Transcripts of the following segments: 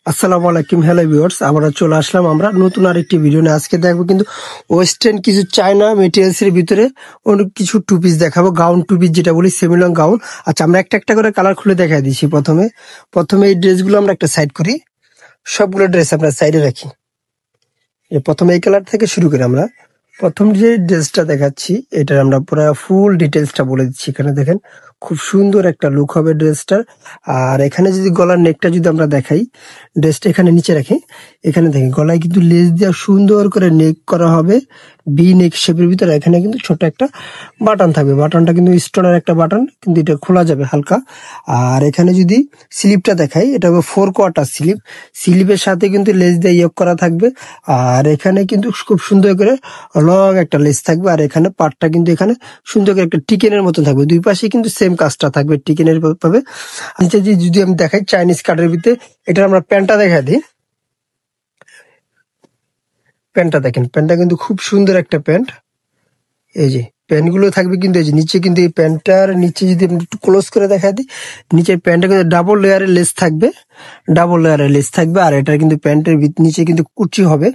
আসসালামু আলাইকুম, hello viewers, আমরা চলে আসলাম আমরা নতুন আরেকটি ভিডিও নিয়ে। আজকে দেখবো কিন্তু ওয়েস্টার্ন কিছু চায়না মেটেরিয়ালস এর ভিতরে অনেক কিছু টু পিস দেখাবো, গাউন টু পিস যেটা বলি, সেমি লং গাউন। আচ্ছা, আমরা একটা একটা করে কালার খুলে দেখাই দিচ্ছি। প্রথমে এই ড্রেসগুলো আমরা একটা সাইড করি, সবগুলো ড্রেস আমরা সাইডে রাখি। প্রথমে এই কালার থেকে শুরু করি। আমরা প্রথম যে ড্রেসটা দেখাচ্ছি, এটার আমরা পুরো ফুল ডিটেলসটা বলে দিচ্ছি। এখানে দেখেন, খুব সুন্দর একটা লুক হবে ড্রেসটার। আর এখানে যদি গলার নেকটা যদি আমরা দেখাই, ড্রেসটা এখানে নিচে রাখি, এখানে দেখেন গলায় কিন্তু লেস দেওয়া সুন্দর করে নেক করা হবে, বি নেক শেপের ভিতরে। এখানে কিন্তু ছোট একটা বাটন থাকবে, বাটনটা কিন্তু স্টোনের একটা বাটন, কিন্তু এটা খোলা যাবে হালকা। আর এখানে যদি স্লিপটা দেখাই, এটা হবে 4 কোয়ার্টার স্লিপ। স্লিপের সাথে কিন্তু লেস দিয়ে ইয়োগ করা থাকবে। আর এখানে কিন্তু খুব সুন্দর করে লং একটা লেস থাকবে। আর এখানে পাটটা কিন্তু এখানে সুন্দর করে একটা টিকেনের মতো থাকবে, দুই পাশে কিন্তু সেম কাজটা থাকবে টিকেনের ভাবে। নিচে যদি আমি দেখাই চাইনিজ কাটের ভিতরে, এটা আমরা প্যান্টটা দেখা দিই। প্যান্টটা দেখেন, প্যান্টটা কিন্তু খুব সুন্দর একটা প্যান্ট। এই যে প্যান্ট গুলো থাকবে কিন্তু এই যে নিচে, কিন্তু এই প্যান্টটার নিচে যদি আমি একটু ক্লোজ করে দেখা দিই, নিচের প্যান্টটা কিন্তু ডাবল লেয়ারের লেস থাকবে, ডাবল লেয়ারের লেস থাকবে। আর এটা কিন্তু প্যান্টের নিচে কিন্তু কুচি হবে।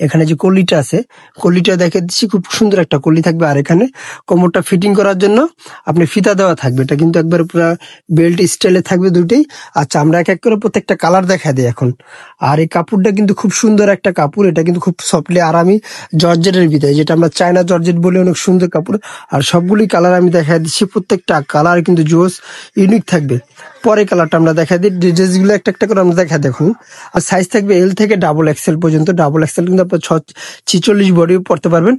এখানে যে কলিটা আছে, কলিটা দেখে দিচ্ছি, খুব সুন্দর একটা কলি থাকবে। আর এখানে কোমরটা ফিটিং করার জন্য আপনি ফিতা দেওয়া থাকবে, এটা কিন্তু একবার পুরো বেল্ট স্টাইলে থাকবে দুটোই। আচ্ছা, আমরা এক এক করে প্রত্যেকটা কালার দেখা দিই এখন। আর এই কাপড়টা কিন্তু খুব সুন্দর একটা কাপড়, এটা কিন্তু খুব সফটলি আরামি জর্জেটের ভিতরে, যেটা আমরা চায়না জর্জেট বলে, অনেক সুন্দর কাপড়। আর সবগুলি কালার আমি দেখা দিচ্ছি, প্রত্যেকটা কালার কিন্তু জোস ইউনিক থাকবে। পরে কালারটা আমরা দেখা দিই, ড্রেসগুলো একটা একটা করে আমরা দেখা দেখুন। আর সাইজ থাকবে এল থেকে ডাবল এক্সেল পর্যন্ত। ডাবল এক্সেল কিন্তু আপনার 46 বডি পড়তে পারবেন,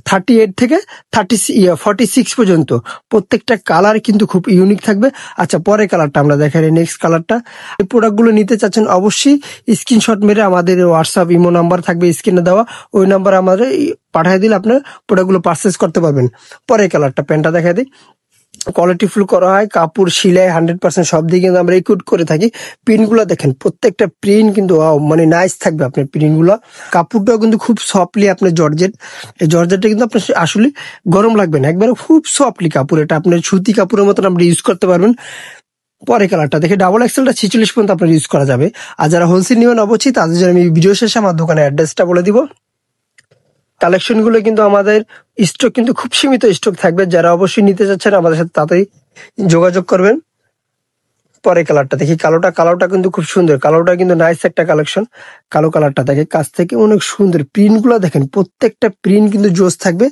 38 থেকে 46 পর্যন্ত। প্রত্যেকটা কালার কিন্তু খুব ইউনিক থাকবে। আচ্ছা, পরে কালারটা আমরা দেখাই, নেক্সট কালারটা। এই প্রোডাক্টগুলো নিতে চাচ্ছেন, অবশ্যই স্ক্রিনশট মেরে আমাদের হোয়াটসঅ্যাপ ইমো নাম্বার থাকবে স্ক্রিনে দেওয়া, ওই নাম্বার আমাদের পাঠিয়ে দিলে আপনার প্রোডাক্টগুলো পারচেস করতে পারবেন। পরে কালারটা, প্যান্টটা দেখা দিই। কোয়ালিটি ফুল করা হয়, কাপড় সিলাই 100% সব দিকে কিন্তু আমরা ইকুইট করে থাকি। প্রিন্ট গুলো দেখেন, প্রত্যেকটা প্রিন্ট কিন্তু মানে নাইস থাকবে আপনার প্রিন্ট গুলো। কাপড়টাও কিন্তু খুব সফটলি আপনার জর্জেট, এই জর্জেটটা কিন্তু আপনার আসলে গরম লাগবে না, একবারে খুব সফটলি কাপড়। এটা আপনার সুতি কাপড়ের মতন আপনি ইউজ করতে পারবেন। পরে কালারটা দেখে, ডাবল এক্সেলটা 46 পর্যন্ত আপনার ইউজ করা যাবে। আর যারা হোলসেল নেবেন, অবশ্যই তাদের জন্য আমি ভিডিও শেষে আমার দোকানের অ্যাড্রেসটা বলে দিব। কালেকশন গুলো কিন্তু আমাদের স্টক কিন্তু খুব সীমিত স্টক থাকবে, যারা অবশ্যই নিতে চাচ্ছেন আমাদের সাথে তাড়াতাড়ি যোগাযোগ করবেন। পরে কালারটা দেখি, কালোটা কিন্তু খুব সুন্দর, কালোটা কিন্তু নাইস একটা কালেকশন। কালো কালারটা দেখে কাছ থেকে অনেক সুন্দর, প্রিন্ট গুলো দেখেন, প্রত্যেকটা প্রিন্ট কিন্তু জোস থাকবে।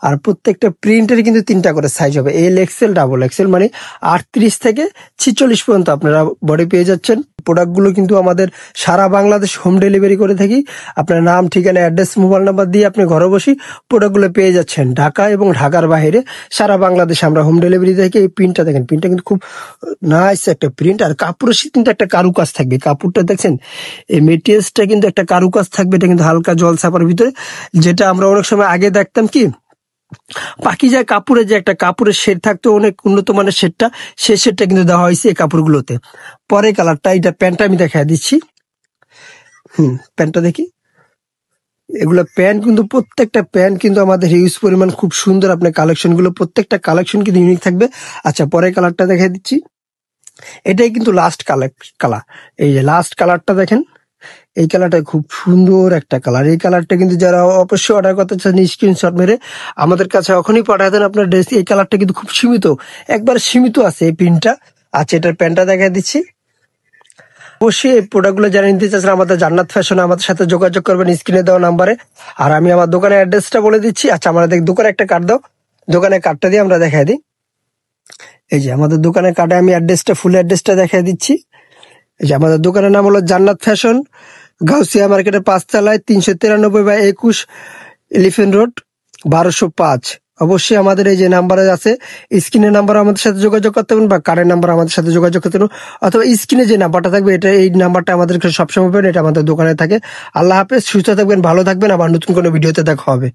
আর প্রত্যেকটা প্রিন্টের কিন্তু 3টা করে সাইজ হবে, এল এক্সেল ডাবল এক্সেল, মানে 38 থেকে 46 পর্যন্ত আপনারা বডি পেয়ে যাচ্ছেন। প্রোডাক্ট গুলো কিন্তু আমাদের সারা বাংলাদেশ হোম ডেলিভারি করে থাকি। আপনার নাম, ঠিকানা, অ্যাড্রেস, মোবাইল নাম্বার দিয়ে আপনি ঘরে বসে প্রোডাক্ট গুলো পেয়ে যাচ্ছেন। ঢাকা এবং ঢাকার বাইরে সারা বাংলাদেশে আমরা হোম ডেলিভারি থাকি। এই প্রিন্টটা দেখেন, প্রিন্টটা কিন্তু খুব নাইস একটা প্রিন্ট। আর কাপড়ের সাথে কিন্তু একটা কারুকাজ থাকবে, কাপড়টা দেখছেন, এই মেটেরিয়ালসটা কিন্তু একটা কারুকাজ থাকবে। এটা কিন্তু হালকা জল ছাপার ভিতরে, যেটা আমরা অনেক সময় আগে দেখতাম কি, পাকিজা কাপড়ে যে একটা কাপড়ের শেড থাকতো, অনেক উন্নত মানের শেডটা, সেই শেডটা কিন্তু দেওয়া হয়েছে এই কাপড়গুলোতে। পরে কালারটা, এটা প্যান্টটা আমি দেখা দিচ্ছি। প্যান্টটা দেখি, এগুলো প্যান্ট কিন্তু প্রত্যেকটা প্যান্ট কিন্তু আমাদের হিউজ পরিমাণ, খুব সুন্দর। আপনার কালেকশন গুলো, প্রত্যেকটা কালেকশন কিন্তু ইউনিক থাকবে। আচ্ছা, পরে কালারটা দেখা দিচ্ছি। এটাই কিন্তু লাস্ট কালার। এই যে লাস্ট কালারটা দেখেন, এই কালারটা খুব সুন্দর একটা কালার। এই কালারটা কিন্তু যারা অবশ্যই অর্ডার করতে চান, স্ক্রিনশট মেরে আমাদের কাছে এখনই পাঠিয়ে দেন আপনার ড্রেস। এই কালারটা কিন্তু খুব সীমিত, একবার সীমিত আছে এই প্রিন্টটা। আচ্ছা, এটার প্যান্টটা দেখা দিচ্ছি। অবশ্যই এই প্রোডাক্টগুলো যারা নিতে চাচ্ছেন, আমাদের জান্নাত ফ্যাশন আমাদের সাথে যোগাযোগ করবেন স্ক্রিনে দেওয়া নাম্বারে। আর আমি আমার দোকানের অ্যাড্রেসটা বলে দিচ্ছি। আচ্ছা, আমাদের দোকানে একটা কার্ড দাও, দোকানের কার্ডটা দিয়ে আমরা দেখাই দিই। এই যে আমাদের দোকানের কার্ডে আমি অ্যাড্রেসটা, ফুল অ্যাড্রেসটা দেখাই দিচ্ছি। এই যে আমাদের দোকানের নাম হলো জান্নাত ফ্যাশন, গাউসিয়া মার্কেটের 5 তলায়, 393/21 এলিফেন্ট রোড, 1205। অবশ্যই আমাদের এই যে নাম্বারে আছে, স্ক্রিনের নাম্বার আমাদের সাথে যোগাযোগ করতে পারেন, বা কার্ডের নাম্বার আমাদের সাথে যোগাযোগ করতে পারেন, অথবা স্ক্রিনে যে নাম্বারটা থাকবে, এটা এই নাম্বারটা আমাদের সবসময় পাবেন, এটা আমাদের দোকানে থাকে। আল্লাহ হাফেজ, সুস্থ থাকবেন, ভালো থাকবেন, আবার নতুন কোনো ভিডিওতে দেখা হবে।